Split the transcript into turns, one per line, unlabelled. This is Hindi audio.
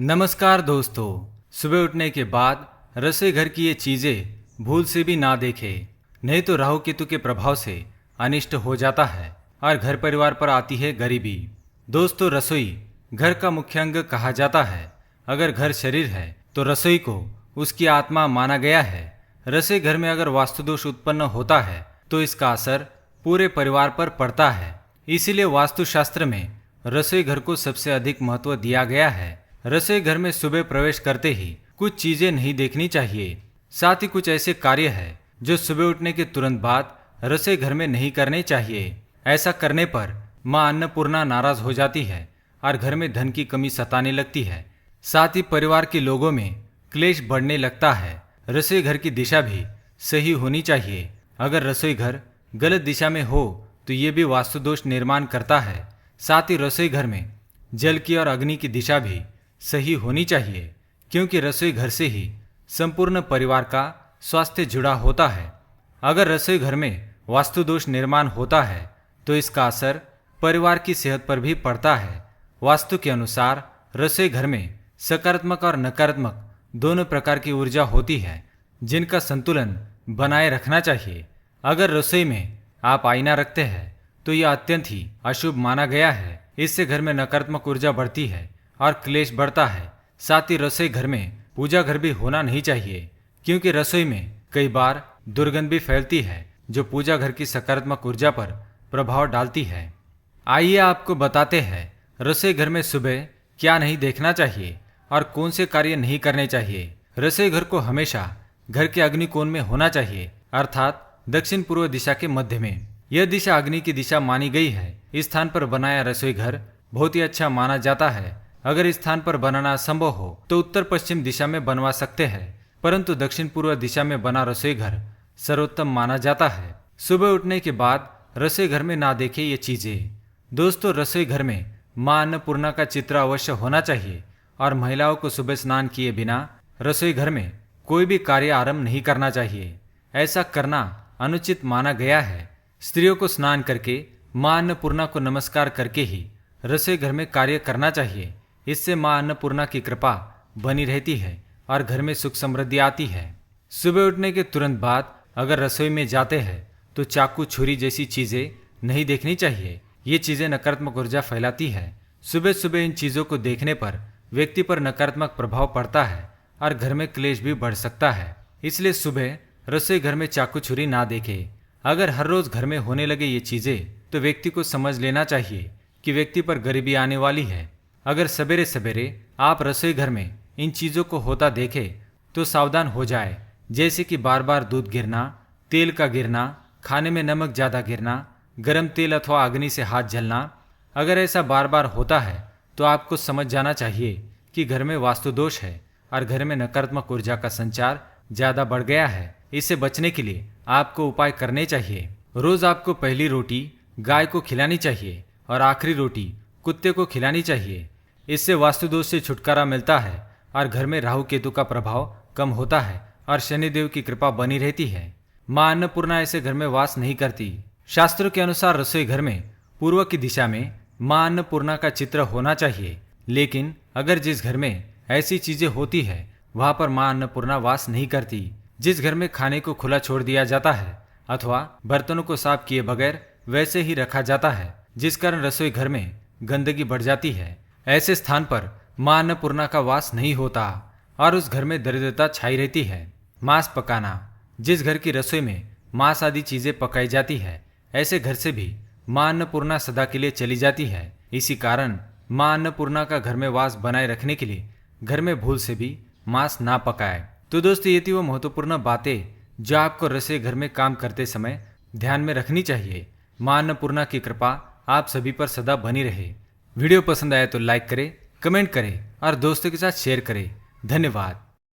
नमस्कार दोस्तों। सुबह उठने के बाद रसोई घर की ये चीजें भूल से भी ना देखें, नहीं तो राहु केतु के प्रभाव से अनिष्ट हो जाता है और घर परिवार पर आती है गरीबी। दोस्तों, रसोई घर का मुख्य अंग कहा जाता है। अगर घर शरीर है तो रसोई को उसकी आत्मा माना गया है। रसोई घर में अगर वास्तु दोष उत्पन्न होता है तो इसका असर पूरे परिवार पर पड़ता है। इसीलिए वास्तुशास्त्र में रसोई घर को सबसे अधिक महत्व दिया गया है। रसोई घर में सुबह प्रवेश करते ही कुछ चीजें नहीं देखनी चाहिए। साथ ही कुछ ऐसे कार्य है जो सुबह उठने के तुरंत बाद रसोई घर में नहीं करने चाहिए। ऐसा करने पर माँ अन्नपूर्णा नाराज हो जाती है और घर में धन की कमी सताने लगती है। साथ ही परिवार के लोगों में क्लेश बढ़ने लगता है। रसोई घर की दिशा भी सही होनी चाहिए। अगर रसोई घर गलत दिशा में हो तो ये भी वास्तु दोष निर्माण करता है। साथ ही रसोई घर में जल की और अग्नि की दिशा भी सही होनी चाहिए, क्योंकि रसोई घर से ही संपूर्ण परिवार का स्वास्थ्य जुड़ा होता है। अगर रसोई घर में वास्तु दोष निर्माण होता है तो इसका असर परिवार की सेहत पर भी पड़ता है। वास्तु के अनुसार रसोई घर में सकारात्मक और नकारात्मक दोनों प्रकार की ऊर्जा होती है, जिनका संतुलन बनाए रखना चाहिए। अगर रसोई में आप आईना रखते हैं तो यह अत्यंत ही अशुभ माना गया है। इससे घर में नकारात्मक ऊर्जा बढ़ती है और क्लेश बढ़ता है। साथ ही रसोई घर में पूजा घर भी होना नहीं चाहिए, क्योंकि रसोई में कई बार दुर्गंध भी फैलती है जो पूजा घर की सकारात्मक ऊर्जा पर प्रभाव डालती है। आइए आपको बताते हैं रसोई घर में सुबह क्या नहीं देखना चाहिए और कौन से कार्य नहीं करने चाहिए। रसोई घर को हमेशा घर के अग्निकोण में होना चाहिए, अर्थात दक्षिण पूर्व दिशा के मध्य में। यह दिशा अग्नि की दिशा मानी गई है। इस स्थान पर बनाया रसोई घर बहुत ही अच्छा माना जाता है। अगर इस स्थान पर बनाना संभव हो तो उत्तर पश्चिम दिशा में बनवा सकते हैं, परंतु दक्षिण पूर्व दिशा में बना रसोई घर सर्वोत्तम माना जाता है। सुबह उठने के बाद रसोई घर में ना देखे ये चीजें। दोस्तों, रसोई घर में माँ अन्नपूर्णा का चित्र अवश्य होना चाहिए और महिलाओं को सुबह स्नान किए बिना रसोई घर में कोई भी कार्य आरंभ नहीं करना चाहिए। ऐसा करना अनुचित माना गया है। स्त्रियों को स्नान करके माँ अन्नपूर्णा को नमस्कार करके ही रसोई घर में कार्य करना चाहिए। इससे माँ अन्नपूर्णा की कृपा बनी रहती है और घर में सुख समृद्धि आती है। सुबह उठने के तुरंत बाद अगर रसोई में जाते हैं तो चाकू छुरी जैसी चीजें नहीं देखनी चाहिए। ये चीजें नकारात्मक ऊर्जा फैलाती है। सुबह सुबह इन चीजों को देखने पर व्यक्ति पर नकारात्मक प्रभाव पड़ता है और घर में क्लेश भी बढ़ सकता है। इसलिए सुबह रसोई घर में चाकू छुरी ना देखे। अगर हर रोज घर में होने लगे ये चीजें तो व्यक्ति को समझ लेना चाहिए कि व्यक्ति पर गरीबी आने वाली है। अगर सवेरे सवेरे आप रसोई घर में इन चीजों को होता देखे तो सावधान हो जाए, जैसे कि बार बार दूध गिरना, तेल का गिरना, खाने में नमक ज्यादा गिरना, गर्म तेल अथवा अग्नि से हाथ जलना। अगर ऐसा बार बार होता है तो आपको समझ जाना चाहिए कि घर में वास्तु दोष है और घर में नकारात्मक ऊर्जा का संचार ज्यादा बढ़ गया है। इससे बचने के लिए आपको उपाय करने चाहिए। रोज आपको पहली रोटी गाय को खिलानी चाहिए और आखिरी रोटी कुत्ते को खिलानी चाहिए। इससे वास्तु दोष से छुटकारा मिलता है और घर में राहु केतु का प्रभाव कम होता है और शनिदेव की कृपा बनी रहती है। माँ अन्नपूर्णा ऐसे घर में वास नहीं करती। शास्त्रों के अनुसार रसोई घर में पूर्व की दिशा में माँ अन्नपूर्णा का चित्र होना चाहिए, लेकिन अगर जिस घर में ऐसी चीजें होती है वहां पर माँ अन्नपूर्णा वास नहीं करती। जिस घर में खाने को खुला छोड़ दिया जाता है अथवा बर्तनों को साफ किए बगैर वैसे ही रखा जाता है, जिस कारण रसोई घर में गंदगी बढ़ जाती है, ऐसे स्थान पर माँ अन्नपूर्णा का वास नहीं होता और उस घर में दरिद्रता छाई रहती है। मांस पकाना, जिस घर की रसोई में मांस आदि चीजें पकाई जाती है, ऐसे घर से भी माँ अन्नपूर्णा सदा के लिए चली जाती है। इसी कारण माँ अन्नपूर्णा का घर में वास बनाए रखने के लिए घर में भूल से भी मांस ना पकाए। तो दोस्तों, ये थी वो महत्वपूर्ण बातें जो आपको रसोई घर में काम करते समय ध्यान में रखनी चाहिए। माँ अन्नपूर्णा की कृपा आप सभी पर सदा बनी रहे। वीडियो पसंद आया तो लाइक करें, कमेंट करें और दोस्तों के साथ शेयर करें। धन्यवाद।